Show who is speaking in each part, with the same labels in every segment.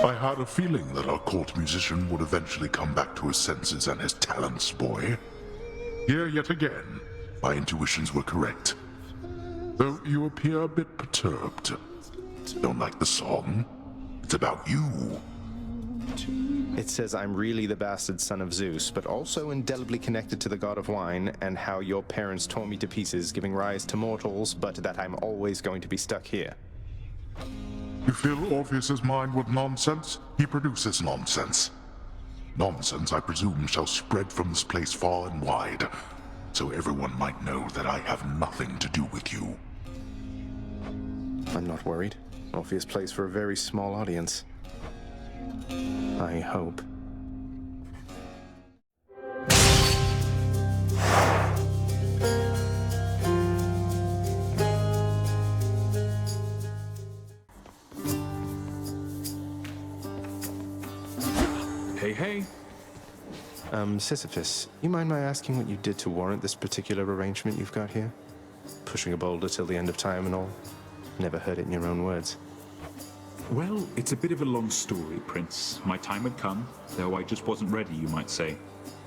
Speaker 1: I had a feeling that our court musician would eventually come back to his senses and his talents, boy. Here yet again, my intuitions were correct. Though you appear a bit perturbed. Don't like the song? It's about you.
Speaker 2: It says I'm really the bastard son of Zeus, but also indelibly connected to the god of wine, and how your parents tore me to pieces, giving rise to mortals, but that I'm always going to be stuck here.
Speaker 1: You fill Orpheus's mind with nonsense, he produces nonsense. Nonsense, I presume, shall spread from this place far and wide, so everyone might know that I have nothing to do with you.
Speaker 2: I'm not worried. Orpheus plays for a very small audience. I hope.
Speaker 3: Hey.
Speaker 2: Sisyphus, you mind my asking what you did to warrant this particular arrangement you've got here? Pushing a boulder till the end of time and all? Never heard it in your own words.
Speaker 3: Well, it's a bit of a long story, Prince. My time had come, though I just wasn't ready, you might say.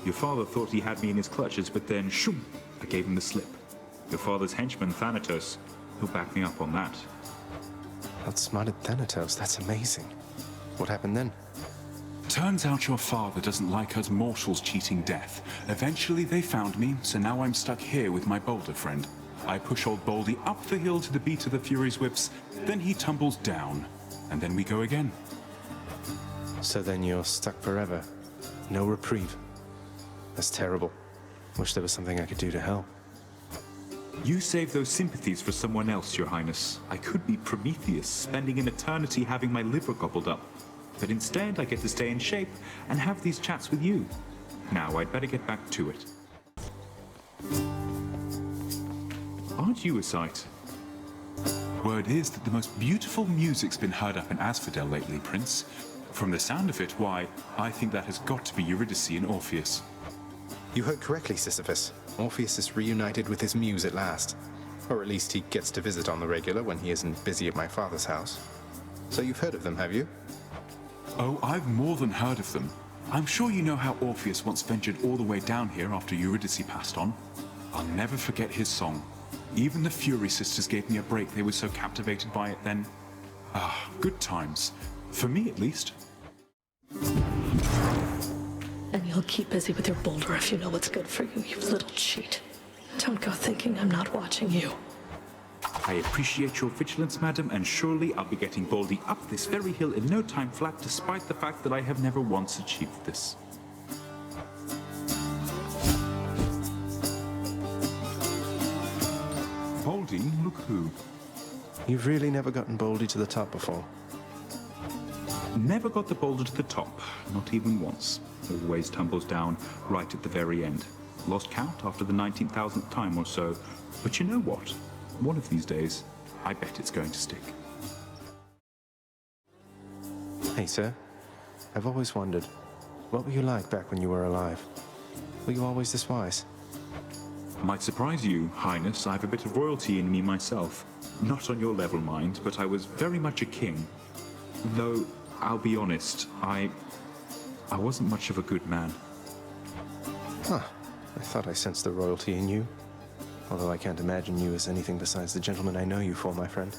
Speaker 3: Your father thought he had me in his clutches, but then, shoom, I gave him the slip. Your father's henchman, Thanatos, he'll back me up on that.
Speaker 2: Outsmarted Thanatos, that's amazing. What happened then?
Speaker 4: Turns out your father doesn't like us mortals cheating death. Eventually they found me, so now I'm stuck here with my boulder friend. I push old Baldy up the hill to the beat of the Fury's whips, then he tumbles down, and then we go again.
Speaker 2: So then you're stuck forever. No reprieve. That's terrible. Wish there was something I could do to help.
Speaker 3: You save those sympathies for someone else, Your Highness. I could be Prometheus, spending an eternity having my liver gobbled up. But instead, I get to stay in shape and have these chats with you. Now, I'd better get back to it. Aren't you a sight?
Speaker 4: Word is that the most beautiful music's been heard up in Asphodel lately, Prince. From the sound of it, why, I think that has got to be Eurydice and Orpheus.
Speaker 2: You heard correctly, Sisyphus. Orpheus is reunited with his muse at last. Or at least he gets to visit on the regular when he isn't busy at my father's house. So you've heard of them, have you?
Speaker 4: Oh, I've more than heard of them. I'm sure you know how Orpheus once ventured all the way down here after Eurydice passed on. I'll never forget his song. Even the Fury sisters gave me a break, they were so captivated by it then. Ah, good times. For me, at least.
Speaker 5: And you'll keep busy with your boulder if you know what's good for you, you little cheat. Don't go thinking I'm not watching you.
Speaker 3: I appreciate your vigilance, madam, and surely I'll be getting Baldy up this very hill in no time flat, despite the fact that I have never once achieved this.
Speaker 4: Baldy, look who.
Speaker 2: You've really never gotten Baldy to the top before.
Speaker 3: Never got the boulder to the top, not even once. Always tumbles down right at the very end. Lost count after the 19,000th time or so. But you know what? One of these days, I bet it's going to stick.
Speaker 2: Hey, sir. I've always wondered, what were you like back when you were alive? Were you always this wise?
Speaker 3: Might surprise you, Highness, I have a bit of royalty in me myself. Not on your level, mind, but I was very much a king. Though, I'll be honest, I wasn't much of a good man.
Speaker 2: Huh. I thought I sensed the royalty in you. Although I can't imagine you as anything besides the gentleman I know you for, my friend.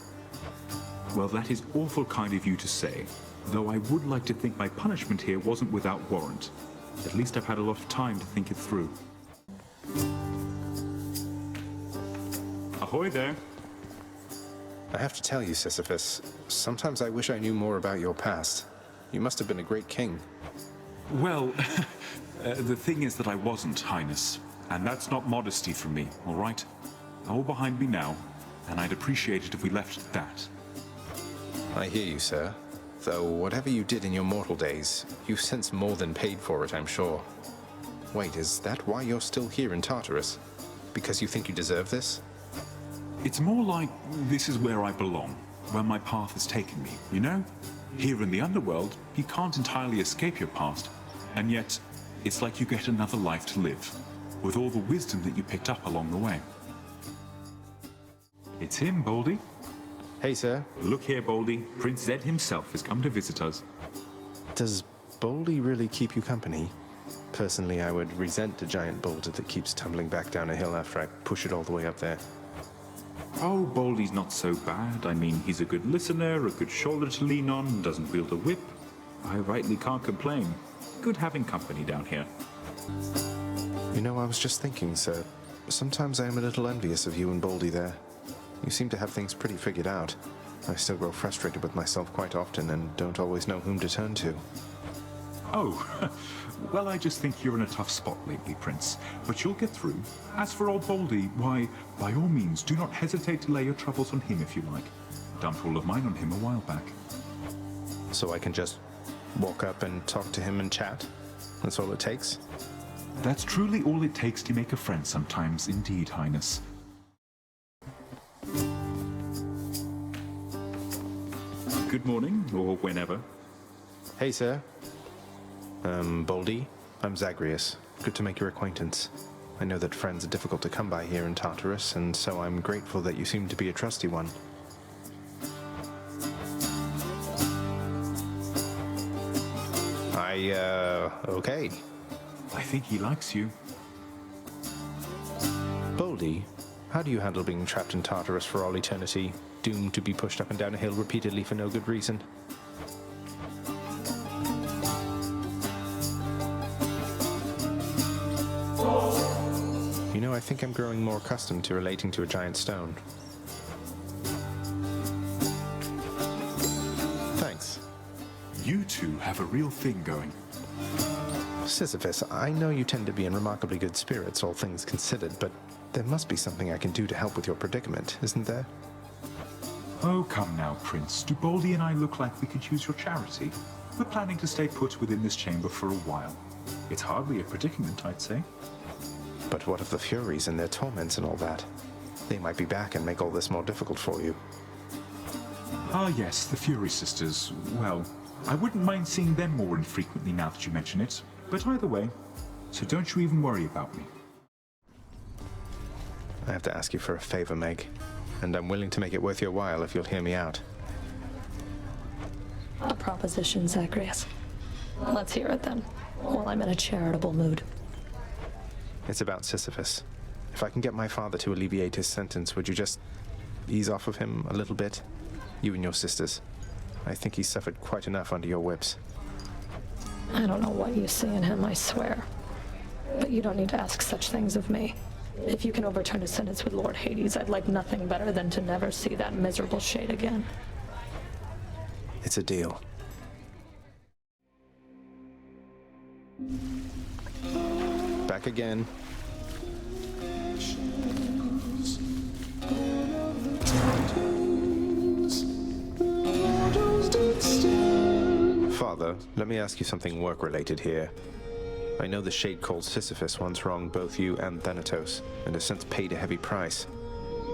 Speaker 3: Well, that is awful kind of you to say, though I would like to think my punishment here wasn't without warrant. At least I've had a lot of time to think it through. Ahoy there.
Speaker 2: I have to tell you, Sisyphus, sometimes I wish I knew more about your past. You must have been a great king.
Speaker 4: Well, the thing is that I wasn't, Highness. And that's not modesty from me, all right? All behind me now, and I'd appreciate it if we left it at that.
Speaker 2: I hear you, sir. Though whatever you did in your mortal days, you've since more than paid for it, I'm sure. Wait, is that why you're still here in Tartarus? Because you think you deserve this?
Speaker 4: It's more like this is where I belong, where my path has taken me, you know? Here in the Underworld, you can't entirely escape your past, and yet it's like you get another life to live, with all the wisdom that you picked up along the way.
Speaker 3: It's him, Baldy.
Speaker 2: Hey, sir.
Speaker 3: Look here, Baldy. Prince Zed himself has come to visit us.
Speaker 2: Does Baldy really keep you company? Personally, I would resent a giant boulder that keeps tumbling back down a hill after I push it all the way up there.
Speaker 3: Oh, Baldy's not so bad. I mean, he's a good listener, a good shoulder to lean on, doesn't wield a whip. I rightly can't complain. Good having company down here.
Speaker 2: You know, I was just thinking, sir. Sometimes I am a little envious of you and Baldy there. You seem to have things pretty figured out. I still grow frustrated with myself quite often and don't always know whom to turn to.
Speaker 3: Oh, well, I just think you're in a tough spot lately, Prince. But you'll get through. As for old Baldy, why, by all means, do not hesitate to lay your troubles on him if you like. Dumped all of mine on him a while back.
Speaker 2: So I can just walk up and talk to him and chat? That's all it takes?
Speaker 3: That's truly all it takes to make a friend sometimes, indeed, Highness. Good morning, or whenever.
Speaker 2: Hey, sir. Baldy, I'm Zagreus. Good to make your acquaintance. I know that friends are difficult to come by here in Tartarus, and so I'm grateful that you seem to be a trusty one. Okay.
Speaker 3: I think he likes you.
Speaker 2: Baldy, how do you handle being trapped in Tartarus for all eternity, doomed to be pushed up and down a hill repeatedly for no good reason? You know, I think I'm growing more accustomed to relating to a giant stone. Thanks.
Speaker 3: You two have a real thing going.
Speaker 2: Sisyphus, I know you tend to be in remarkably good spirits, all things considered, but there must be something I can do to help with your predicament, isn't there?
Speaker 3: Oh, come now, Prince. Do Baldy and I look like we could use your charity? We're planning to stay put within this chamber for a while. It's hardly a predicament, I'd say.
Speaker 2: But what of the Furies and their torments and all that? They might be back and make all this more difficult for you.
Speaker 3: Ah, yes, the Fury Sisters. Well, I wouldn't mind seeing them more infrequently now that you mention it. But either way, so don't you even worry about me.
Speaker 2: I have to ask you for a favor, Meg, and I'm willing to make it worth your while if you'll hear me out.
Speaker 5: A proposition, Zagreus. Let's hear it then, while I'm in a charitable mood.
Speaker 2: It's about Sisyphus. If I can get my father to alleviate his sentence, would you just ease off of him a little bit? You and your sisters. I think he's suffered quite enough under your whips.
Speaker 5: I don't know what you see in him, I swear. But you don't need to ask such things of me. If you can overturn his sentence with Lord Hades, I'd like nothing better than to never see that miserable shade again.
Speaker 2: It's a deal. Back again. Father, let me ask you something work-related here. I know the shade called Sisyphus once wronged both you and Thanatos, and has since paid a heavy price.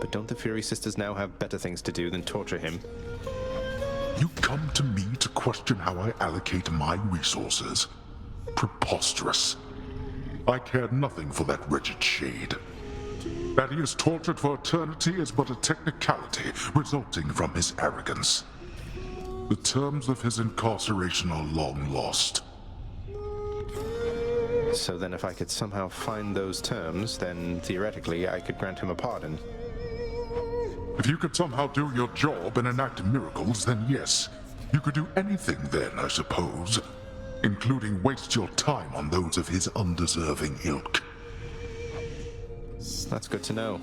Speaker 2: But don't the Fury Sisters now have better things to do than torture him?
Speaker 1: You come to me to question how I allocate my resources. Preposterous. I care nothing for that wretched shade. That he is tortured for eternity is but a technicality resulting from his arrogance. The terms of his incarceration are long lost.
Speaker 2: So then if I could somehow find those terms, then theoretically I could grant him a pardon.
Speaker 1: If you could somehow do your job and enact miracles, then yes. You could do anything then, I suppose. Including waste your time on those of his undeserving ilk.
Speaker 2: That's good to know.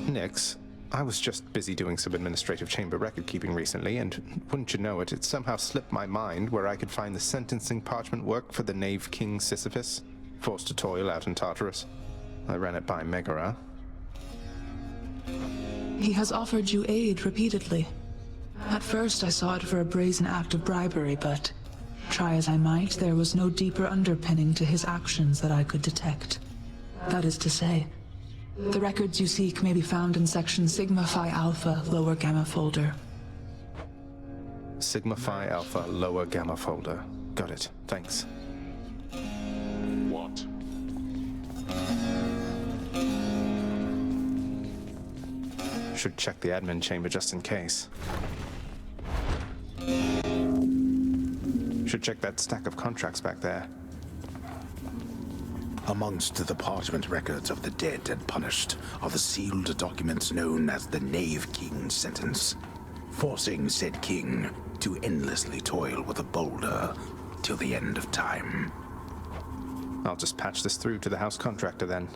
Speaker 2: Nix, I was just busy doing some administrative chamber record-keeping recently, and wouldn't you know it, it somehow slipped my mind where I could find the sentencing parchment work for the Knave-King Sisyphus, forced to toil out in Tartarus. I ran it by Megara.
Speaker 6: He has offered you aid repeatedly. At first I saw it for a brazen act of bribery, but try as I might, there was no deeper underpinning to his actions that I could detect. That is to say, the records you seek may be found in section Sigma Phi Alpha, lower gamma folder.
Speaker 2: Sigma Phi Alpha, lower gamma folder. Got it. Thanks.
Speaker 1: What?
Speaker 2: Should check the admin chamber just in case. Should check that stack of contracts back there.
Speaker 7: Amongst the parchment records of the dead and punished are the sealed documents known as the Knave-King sentence, forcing said king to endlessly toil with a boulder till the end of time.
Speaker 2: I'll just patch this through to the house contractor then.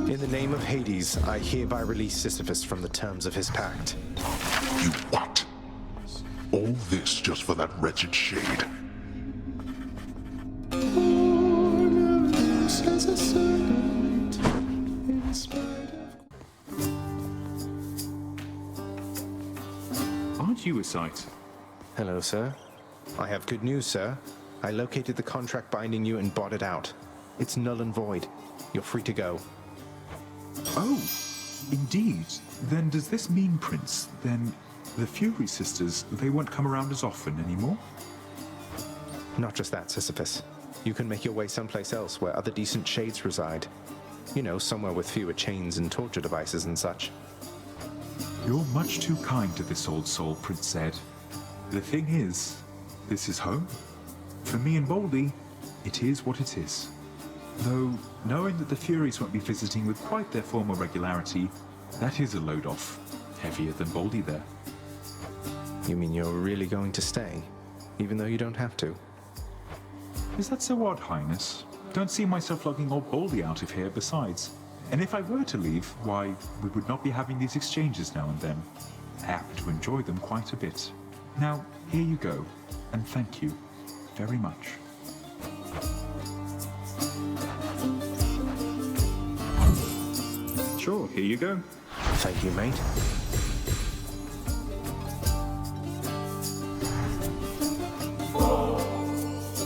Speaker 2: In the name of Hades, I hereby release Sisyphus from the terms of his pact.
Speaker 1: You what? All this just for that wretched shade?
Speaker 3: Aren't you a sight?
Speaker 2: Hello, sir. I have good news, sir. I located the contract binding you and bought it out. It's null and void. You're free to go.
Speaker 3: Oh, indeed. Then does this mean, Prince, then the Fury Sisters, they won't come around as often anymore?
Speaker 2: Not just that, Sisyphus. You can make your way someplace else where other decent shades reside. You know, somewhere with fewer chains and torture devices and such.
Speaker 3: You're much too kind to this old soul, Prince Zed. The thing is, this is home. For me and Baldy, it is what it is. Though, knowing that the Furies won't be visiting with quite their former regularity, that is a load off. Heavier than Baldy there.
Speaker 2: You mean you're really going to stay, even though you don't have to?
Speaker 3: Is that so odd, Highness? Don't see myself lugging old Baldy out of here besides. And if I were to leave, why, we would not be having these exchanges now and then. I happen to enjoy them quite a bit. Now, here you go, and thank you very much. Sure, here you go.
Speaker 2: Thank you, mate.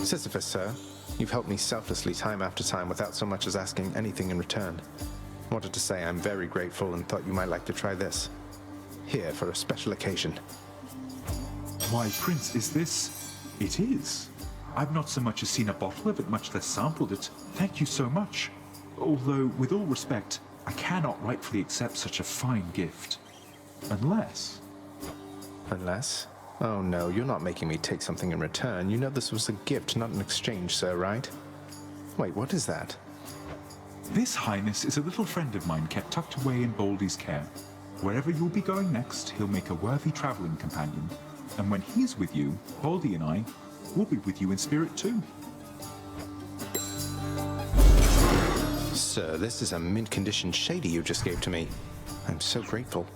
Speaker 2: Sisyphus, sir. You've helped me selflessly time after time without so much as asking anything in return. Wanted to say I'm very grateful and thought you might like to try this. Here for a special occasion.
Speaker 3: Why, Prince, is this... It is. I've not so much as seen a bottle of it, much less sampled it. Thank you so much. Although, with all respect, I cannot rightfully accept such a fine gift. Unless...
Speaker 2: Unless? Oh no, you're not making me take something in return. You know this was a gift, not an exchange, sir, right? Wait, what is that?
Speaker 3: This, Highness, is a little friend of mine kept tucked away in Baldy's care. Wherever you'll be going next, he'll make a worthy traveling companion. And when he's with you, Baldy and I will be with you in spirit too.
Speaker 2: Sir, this is a mint-condition shady you just gave to me. I'm so grateful.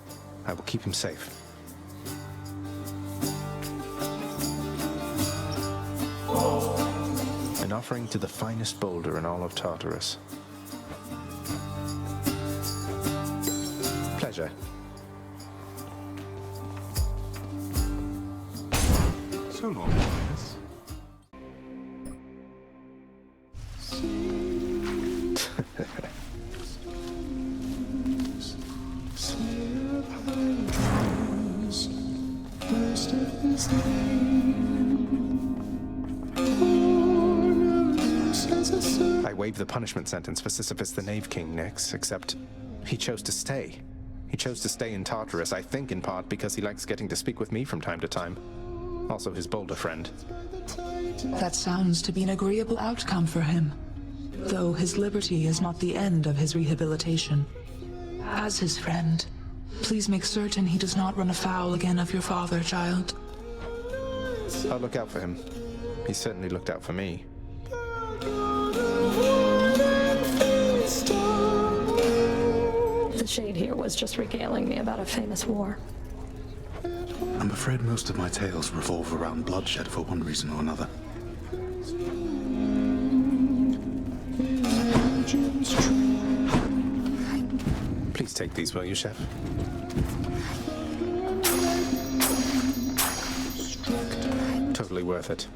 Speaker 2: I will keep him safe. An offering to the finest boulder in all of Tartarus. Pleasure.
Speaker 3: So long, Highness.
Speaker 2: I waived the punishment sentence for Sisyphus the Knave-King, Nix, except he chose to stay. He chose to stay in Tartarus, I think in part because he likes getting to speak with me from time to time. Also his boulder friend.
Speaker 6: That sounds to be an agreeable outcome for him, though his liberty is not the end of his rehabilitation. As his friend, please make certain he does not run afoul again of your father, child.
Speaker 2: I'll look out for him. He certainly looked out for me.
Speaker 5: The shade here was just regaling me about a famous war.
Speaker 7: I'm afraid most of my tales revolve around bloodshed for one reason or another.
Speaker 2: Please take these, will you, Chef? Totally worth it.